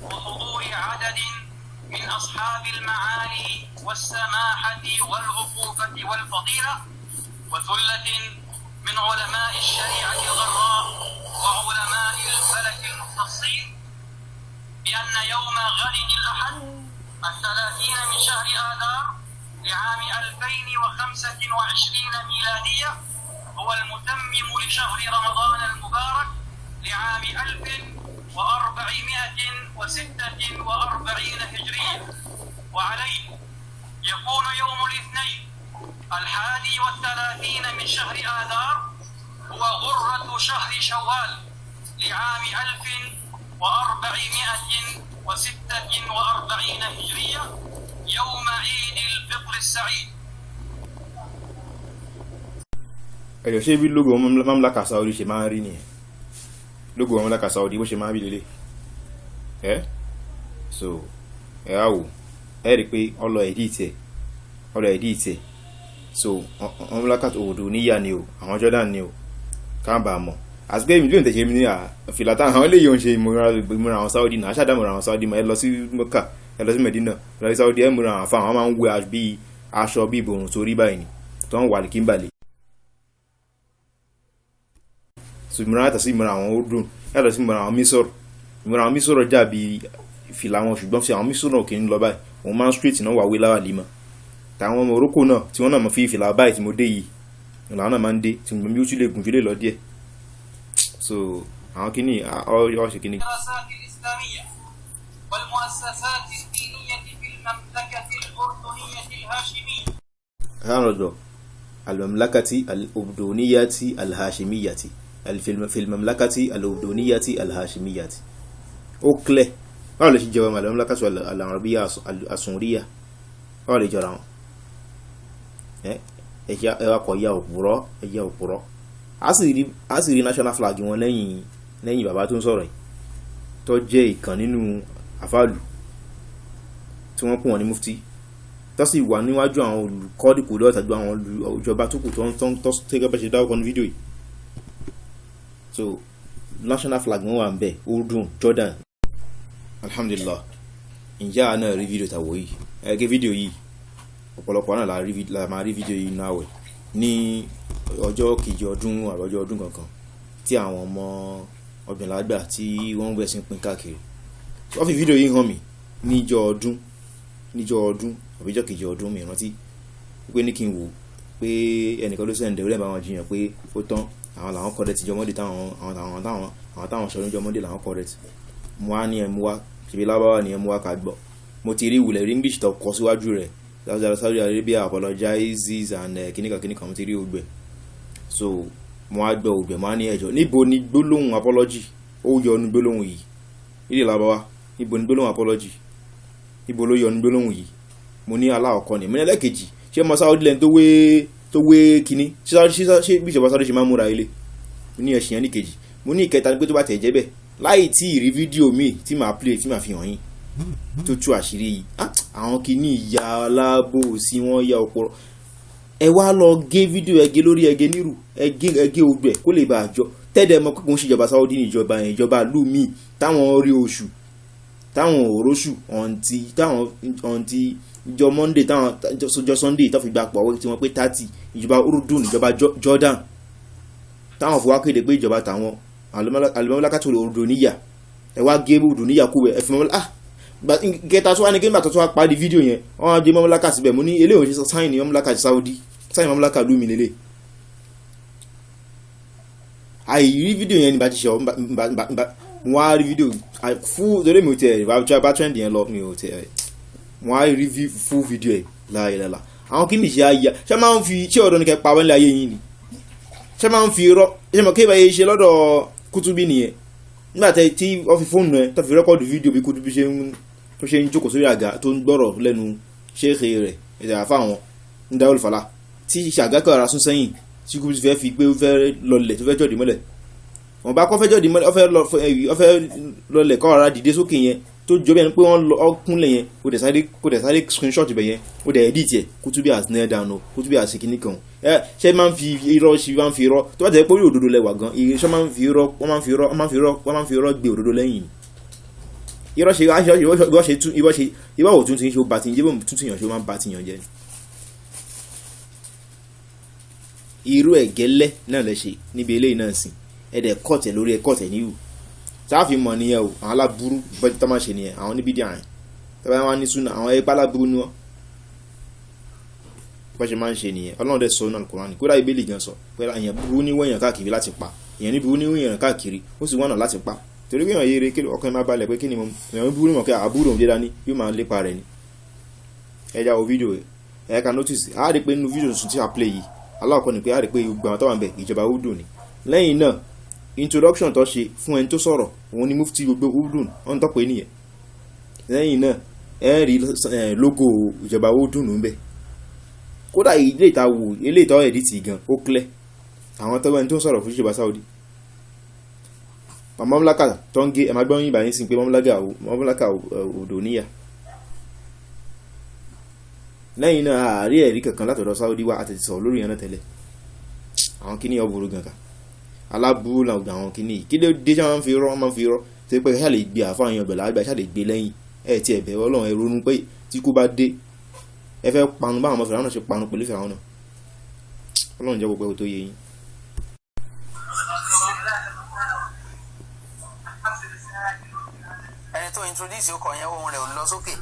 وحضور عدد من أصحاب المعالي والسماحة والعقوبة والفضيلة وثلة من علماء الشريعة الغراء وعلماء الفلك المختصين بأن يوم غد الأحد 30 من شهر آذار لعام 2025 ميلادية هو المتمم لشهر رمضان المبارك لعام 1446 هجرية، وعليه يكون يوم الاثنين 31 من شهر آذار هو غرة شهر شوال لعام 1446 هجرية يوم عيد الفطر السعيد. ẹ̀yọ̀ ṣé bí lógo mamlaka Saudi ṣe máa ń rí nìyẹn, lógo mamlaka Saudi bó ṣe máa ń rí lélẹ̀ so ẹ̀ á wò ẹ̀ rí pé ọlọ ẹ̀dí ìtẹ̀ so mamlaka òdò níyà ni o, àwọn Jordan ni o káàbà mọ̀ àti pé mílíọ̀nù tẹ̀sẹ̀ mi ní àfìlà táwọn àwọn eléyìí ń ṣe ìmúra àwọn Saudi náà aṣáàdámọ̀ra àwọn Saudi ma ẹ lọ sí Mẹ́kà ẹ lọ sí Medina ẹ lọ sí Saudi ẹ múra àwọn afáwọn máa ń wẹ aṣọ bí ìbòrùn sórí báyìí ni tó ń wà ní kíńbàlẹ̀ so ìmúra yàtọ̀ sí ìmúra àwọn Ordun yàtọ̀ sí ìmúra àwọn Misor. Ìmúra àwọn Misor dàbí fìlà wọn ṣùgbọ́n fi àwọn Misor náà kì í lọ báyìí òun máa ń straight náà wà wé láwà límà tàwọn Morocco náà tí wọ́n náà mọ̀ fi fìlà báyìí tí mo dé yìí ìlànà náà máa ń dé tí mo bí ó tún lè gùn jù lè lọ díẹ̀ so àwọn kìíní ọ̀ṣẹ̀ kìíní. المملكة الأردنية الهاشمية في المملكة الأردنية الهاشمية أوكله أول شيء جوا المملكة العربية السورية أول جرام ẹ̀yà òpùrọ́ Asiri national flag wọn lẹ́yìn bàbá tó ń sọ̀rọ̀ yìí tó jẹ́ ìkan nínú àfáàlù tí wọ́n kún wọn ní mufti tó sì wà níwájú àwọn olùkọ́dìkù lọ́tàjú àwọn ìjọba tó kù tó tẹ́gẹ́ bẹ́ ṣe dáwọ́kọ́ ní fídíò yìí so national flag wọn wà ń bẹ̀ Urdun Jordan alhamdulillah. Ǹjẹ́ àná rí fídíò tàwọ̀ yìí ẹgẹ́ fídíò yìí ọ̀pọ̀lọpọ̀ náà la máa rí fídíò yìí náà wẹ̀ ní ọjọ́ kejì ọdún àbọ̀jọ́ ọdún kankan tí àwọn ọmọ ọ̀gbìnlágbà tí wọ́n ń bẹ̀sìn pín káàkiri wọ́n fi fídíò yìí hàn mí níjọ́ ọdún àbíjọ́ kejì ọdún mi rántí pé ní kí n wò pé ẹnìkan ló sẹ́ǹdẹ̀ orí ẹ̀ bá wọn jiyàn pé ó tán àwọn làwọn kọ́rẹ́tì jọmọ́dé táwọn ṣọdún jọmọ́dé làwọn kọ́rẹ́tì mo á ní ẹmu wá ṣèbí lábáwá ní ẹmu wá ká gbọ́ mo ti rí ìwúlẹ̀ rí English tó kọ síwájú rẹ̀ Saudi Arabia apologizes and kìnìkan mo ti rí ogbẹ̀ so mo á gbọ́ ogbẹ̀ mo á ní ẹjọ́ níbo ni gbólóhùn apology ó yọ ní gbólóhùn yìí nílẹ̀ lábáwá níbo ni gbólóhùn apology níbo ló yọ ní gbólóhùn yìí mo ní aláwọ̀kọ́ ni mo ní ẹlẹ́kejì ṣé mo Saudi lẹ́nu tó wé kíní ṣé bí ìjọba Saudi ṣe máa múra ilé mo ní ẹ̀ṣìn yẹn ní kejì mo ní ìkẹta ní pé tó bá tẹ̀ jẹ́ bẹ́ẹ̀ láì tí ì rí fídíò míì tí màá play tí màá fi hàn yín tó tú àṣírí yìí àwọn kìíní ìyá alábòsí wọn ya ọpọlọ ẹ wá lọ gé fídíò ẹgẹ lórí ẹgẹ nírù ẹgẹ ogbẹ kó lè bá àjọ tẹ́lẹ̀ mọ́ pípọ́n ṣèjọba Saudi ní ìjọba ìlú míì táwọn rí oṣù táwọn òróṣù ọ̀ǹtí ìjọ Monday táwọn ìjọ Sunday tó fi gba pọ̀ tí wọ́n pé 30 ìjọba Urdun ìjọba Jordan táwọn fọwọ́ kéde pé ìjọba táwọn alimọ́lákàtò Ordoniya ẹ wá gé Ordoniya kú ẹ fi mọ́lá gẹta tó wá ní kéńbà tó wá parí fídíò yẹn wọ́n á jẹ́ mọ́lákà síbẹ̀ mo ní eléyìí ṣe sáìn ní mọ́lákà Saudi sáìn mọ́lákà lómi lélẹ̀ àìrí fídíò yẹn ní bá ti ṣe wọ́n á rí fídíò fún lórí mi ò tẹ̀ bá trend yẹn lọ mi ò tẹ̀ wọ́n á rí fún fídíò ẹ̀ láìlẹ́la àwọn kí ni ṣe ayé ṣe máa ń fi ṣé ọ̀dọ́ ní kẹ́ pa wọ́n lé ayé yín ni ṣe máa ń fi irọ́ ṣe mọ̀ kéèbà yìí ṣe lọ́dọ̀ Kutubi nìyẹn nígbà tí wọ́n fi fóònù ẹ̀ tó fi rẹ́kọ̀dù fídíò bí Kutubi ṣe ń jókòó sórí àga tó ń gbọ́rọ̀ lẹ́nu ṣéèkì rẹ̀ ẹ̀dà àfáwọn ń dá olùfàlà tí ṣàgákọ̀ ara sún sẹ́yìn tí Kutubi fẹ́ fi pé ó fẹ́ lọlẹ̀ tó fẹ́ jọ̀dí mọ́lẹ̀ wọ́n bá kọ́ fẹ́ jọ̀dí mọ́lẹ̀ ó fẹ́ lọlẹ̀ kọ́ ara dìde sókè yẹn tó jọ bẹ́ẹ̀ ni pé wọ́n ọkùnlẹ̀ yẹn kò dẹ̀ sáré screenshot bẹ̀ yẹn ó dẹ̀ edit ẹ̀ Kutubi has nailed down o Kutubi has kìíní kan ṣe máa ń fi irọ́ ṣe máa ń fi irọ́ tó bá tẹ̀ pé orí òdodo lẹ́wà gan ṣe máa ń fi irọ́ wọ́n máa ń fi irọ́ gbé òdodo lẹ́yìn irọ́ ṣe ìwọ́ òtún ti ń ṣe ó bá ti ń jẹ́ bó tún ti yàn ṣe ó máa ń bá ti yàn jẹ́ ni. irú ẹ̀gẹ́lẹ́ náà lẹ ṣe níbi eléyìí náà sìn ẹ̀dẹ̀ kọ̀tẹ̀ lórí ẹ̀ kọ̀tẹ̀ níwù sáàfin mọ̀ nìyẹn o àwọn aláburú bọ́jú tó máa ṣe nìyẹn àwọn níbi díà yẹn tẹ́lẹ̀ wọn ní súnà àwọn ẹgbẹ́ aláburú ni wọ́n bọ́ ṣe máa ń ṣe nìyẹn ọlọ́run dẹ̀ sọ náà Kùránì kódà Bíbélì gan sọ pé èèyàn burú ní wọ̀nyàn káàkiri láti pa èèyàn ní burú ní wọ̀nyàn káàkiri ó sì wọ̀nà láti pa torí pé èèyàn yére kí ọkàn máa balẹ̀ pé kí ni mo èèyàn burú mọ̀ pé àbúrò òun jẹ́dá ní yóò máa lépa rẹ̀ ni ẹja wo fídíò ẹ̀ ká notice a rí pé nínú fídíò tuntun tí a play yìí aláwọ̀kọ́ ni pé a rí pé gbogbo àwọn tó wà ń bẹ̀ ìjọba Udu ni lẹ́yìn náà introduction tó ṣe fún ẹni tó sọ̀rọ̀ òun ni mufti gbogbo Udu ọ̀n tó pé nìyẹn lẹ́yìn náà ẹ rí logo ìjọba Udu ń bẹ̀ kódà ilé ìtawò ilé ìtawò ẹ̀dítì gan ó clear àwọn tó ẹni tó sọ̀rọ̀ fún ìjọba Saudi mamlaka tó ń gé ẹ̀ máa gbọ́n yín báyìí sí pé mamlaka odò níyà lẹ́yìn náà àárí ẹ̀rí kankan látọ̀dọ̀ Saudi wá àti sọ̀rọ̀ lórí ẹ̀nà tẹ́lẹ̀ àwọn kìíní ọ̀bùrú gangan aláburú làwọn àwọn kìíní kí ló dé sáwọn fi rọ́ máa fi rọ́ tó pé ṣáà lè gbé àfáàyàn ọ̀bẹ̀ lágbà ṣáà lè gbé lẹ́yìn ẹ̀ tí ẹ̀bẹ̀ Ọlọ́run ẹ̀ ronú pé tí kú bá dé ẹ fẹ́ panu báwọn ọmọ Fìràwọn náà ṣe panu pẹ̀lú Fìràwọn náà Ọlọ́run jẹ́ gbogbo tó yé yín. ẹni tó introduce ọkọ̀ yẹn ohun rẹ̀ ò lọ sókè.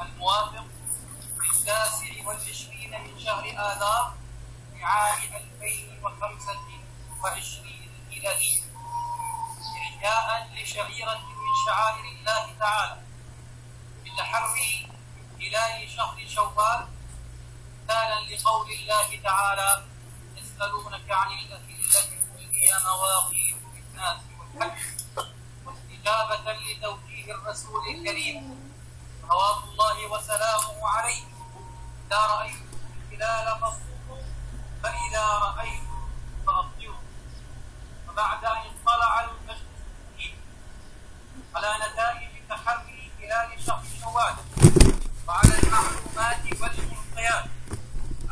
الموافق 29 من شهر آذار لعام 2025 ميلادي إحياء لشعيرة من شعائر الله تعالى بتحري هلال شهر شوال مثالا لقول الله تعالى يسألونك عن الأهلة قل هي مواقيت للناس والحج واستجابة لتوجيه الرسول الكريم صلوات الله وسلامه عليه إذا رأيتم الهلال فصوموا فإذا رأيتم فأفطروا وبعد أن طلع المجلس على نتائج تحري هلال شهر شوال وعلى المعلومات والمعطيات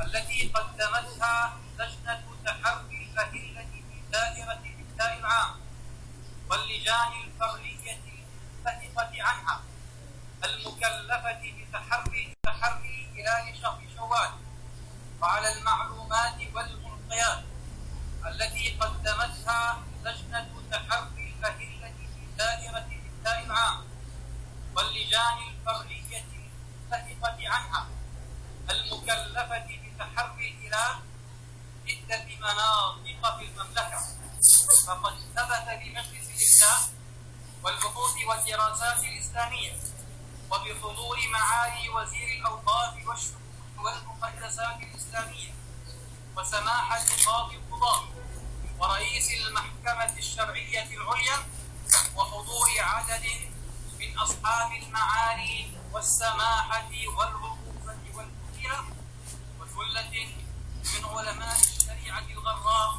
التي قدمتها لجنة تحري الأهلة في دائرة الإفتاء العام واللجان الفرعية المنبثقة عنها المكلفة بتحري هلال شهر شوال وعلى المعلومات والمعطيات التي قدمتها لجنة تحري الأهلة في دائرة الإفتاء العام واللجان الفرعية المنبثقة عنها المكلفة بتحري الهلال عدة مناطق في المملكة فقد ثبت لمجلس الإفتاء والبحوث والدراسات الإسلامية وبحضور معالي وزير الأوقاف والشؤون والمقدسات الإسلامية وسماحة قاضي القضاة ورئيس المحكمة الشرعية العليا وحضور عدد من أصحاب المعالي والسماحة والعقوبة والكثيرة وثلة من علماء الشريعة الغراء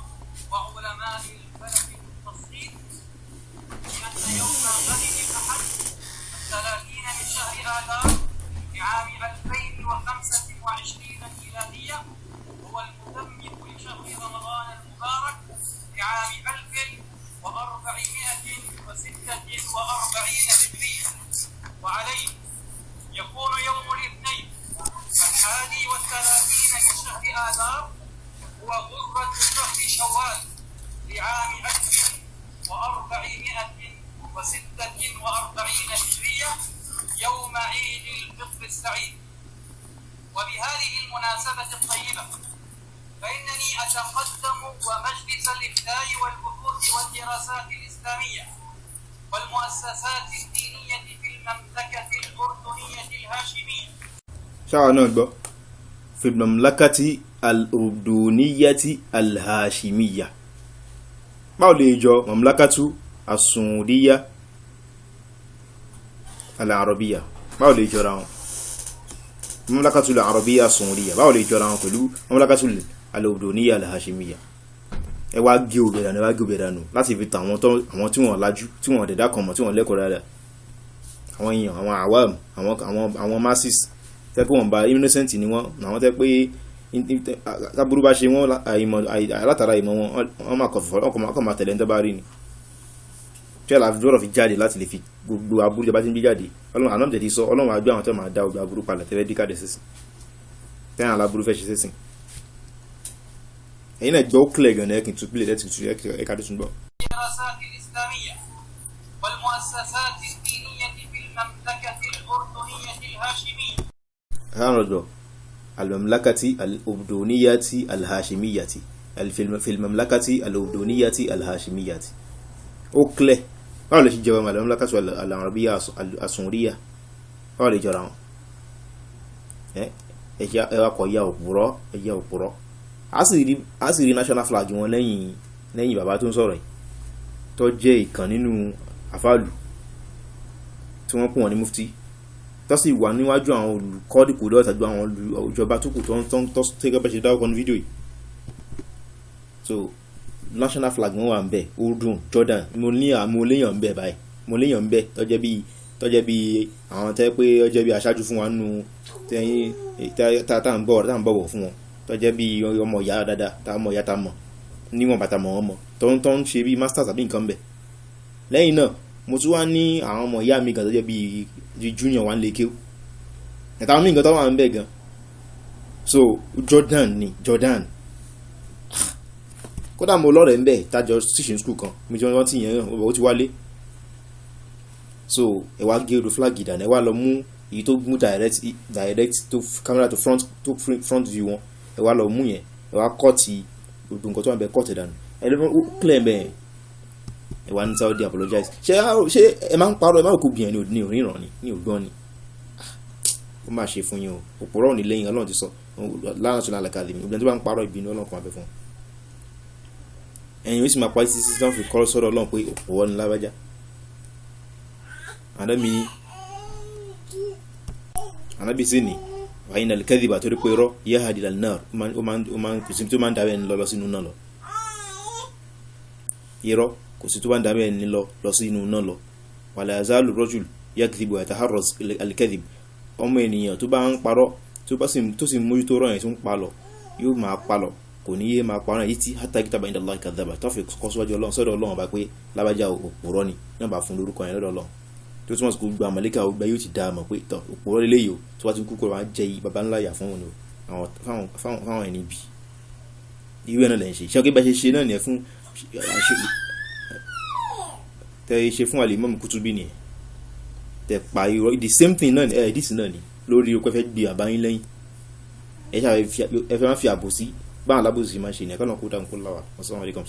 الطيبة، فإنني أتقدم ومجلس الإفتاء والبحوث والدراسات الإسلامية والمؤسسات الدينية في المملكة الأردنية الهاشمية. في المملكة الأردنية الهاشمية. báwo lè jọ mamlakatu as-Saudiya al-Arabiya? báwo lè jọra wọn? mamlakatu al-Arabiya as-Saudiya báwo lè jọra wọn pẹ̀lú mamlakatu al-Urduniya al-Hashimiya? ẹ wá gé obìnrin láti fi tàwọn tí wọ́n lajú, tí wọ́n dẹ̀dá kan mọ̀, tí wọ́n lẹ́kọ̀ọ́ dáadáa, àwọn èèyàn, àwọn awam, àwọn masses tẹ́ pé wọ́n bá innocent ni wọ́n, àwọn tẹ́ pé kábúrú bá ṣe wọ́n látara ìmọ̀ wọn máa kọ̀ máa tẹ̀lé ń tọ́ bá rí ni. tí àlàáfíà dúró fi jáde láti lè fi gbogbo aburú jẹba tí ń gbé jáde. Ọlọ́run àná tẹ̀lé sọ, Ọlọ́run àjọ àwọn tó máa dá gbogbo aburú palẹ̀ tẹ́lẹ̀ díkàdé sísìn tẹ́yìn aláburú fẹ́ ṣe sísìn. ẹ̀yin náà gbọ́ ó kílẹ̀ gan-an ẹ̀kìn tún pílẹ̀ ẹ̀ka tó tún gbọ́. المملكة الأردنية الهاشمية في المملكة الأردنية الهاشمية. أوكله قال لي جواب المملكة العربية السعودية قال لي جرام ẹ kọ ya òpùrọ́ Asiri national flag wọn lẹ́yìn bàbá tó ń sọ̀rọ̀ yìí tó jẹ́ ìkan nínú àfáàlù tí wọ́n pè wọ́n ní mufti tó sì wà níwájú àwọn olùkọ́dìkù lọ́tàjú àwọn ìjọba tó kù tó tẹ́gẹ́ bẹ́ ṣe dáwọ́kọ́ ní fídíò yìí. So national flag wọn wà ń bẹ̀, Urdun, Jordan, mo léyàn ń bẹ̀ báyìí, mo léyàn ń bẹ̀ tó jẹ́ bí àwọn tẹ́ pé ó jẹ́ bí aṣáájú fún wa nínú tẹ́yìn tá à ń bọ̀wọ̀ fún wọn, tó jẹ́ bí ọmọ ìyá dáadáa, tá ọmọ ìyá tá mọ̀ níwọ̀n bàtà mọ̀ wọn mọ̀ tó ń ṣe bí masters àbí nǹkan bẹ̀. lẹ́yìn náà mo tún wá ní àwọn ọmọ ìyá mi gan tó jẹ́ bí junior wa ń lè kéw ẹ̀ta wọn ní nǹkan tó wà ń bẹ̀ gan. So Jordan kódà mo lọ́rẹ̀ẹ́ ń bẹ̀ tájọ teaching school kan mi tí wọ́n ti yẹn hàn ó ti wálé. So ẹ wá gé odò flag ìdáná, ẹ wá lọ mú èyí tó mú direct tó camera tó front view wọn, ẹ wá lọ mú yẹn, ẹ wá kọ́ọ̀tì gbogbo nǹkan tó wà ń bẹ̀ kọ́ọ̀tì dànù, ẹ lọ́wọ́ ó clear bẹ́ẹ̀. ẹ wá ní Saudi apologize. ṣé ẹ máa ń parọ́, ẹ máa kó gbìyànjú ní òríran ní ògbọ́n ni. ó máa ṣe fún yín o, òpùrọ́ ní lẹ́yìn Ọlọ́run ti sọ lánàá tó lálẹ́ kàlẹ́ mi, obìnrin tó bá ń parọ́ ìbínú Ọlọ́run kan abẹ́ fún un. ẹ̀yin ó sì máa pa títí tí wọ́n fi kọ́ sọ́dọ̀ Ọlọ́run pé òpùrọ́ ní lábájá. ànábì sí ni wa inna al-kadhiba torí pé irọ́ yahdi ilan-nar, ó máa ń kò sí tó máa ń dàbẹ́ ẹni lọ sínú náà lọ. irọ́ kò sí tó bá ń dàbẹ́ ẹni lọ sínú náà lọ. wala yazalu rajul yakdhibu wa yataharraz al-kadhib. ọmọ ènìyàn tó bá ń parọ́ tó sì mójútó rọ̀ yẹn tó ń pa lọ yóò máa pa lọ, kò ní yé máa parọ́ yìí tí hatta kitaba inda Allahi kadhaba tó fi kọ́ síwájú Ọlọ́run sọ́dọ̀ Ọlọ́run bá pé lábájá òpùrọ́ ni náà bá fún lórúkọ yẹn lọ́dọ̀ Ọlọ́run. tó túmọ̀ sí kó gba àmàlẹ́kà ọgbà yóò ti dá àmọ̀ pé tọ̀ òpùrọ́ lélẹ́yìí o tó bá ti kúkúrò wá jẹ́ baba ńlá yà fún wọn o fáwọn ẹni bì irú ẹ̀ náà lẹ́yìn ṣe kí bá ṣe náà nìyẹn fún tẹ́ ṣe fún Al-Imam Kutubi nìyẹn tẹ́ pa irọ́ the same thing náà ẹ̀ẹ́dìsì náà ni lórí okò ẹ̀fẹ́ gbé àbáyín lẹ́yìn ẹ fẹ́ máa fi àbòsí báwọn alábòsí máa ṣe ní ẹ̀kọ́ náà kó dáhùn kó láwà. Assalamu alaikum.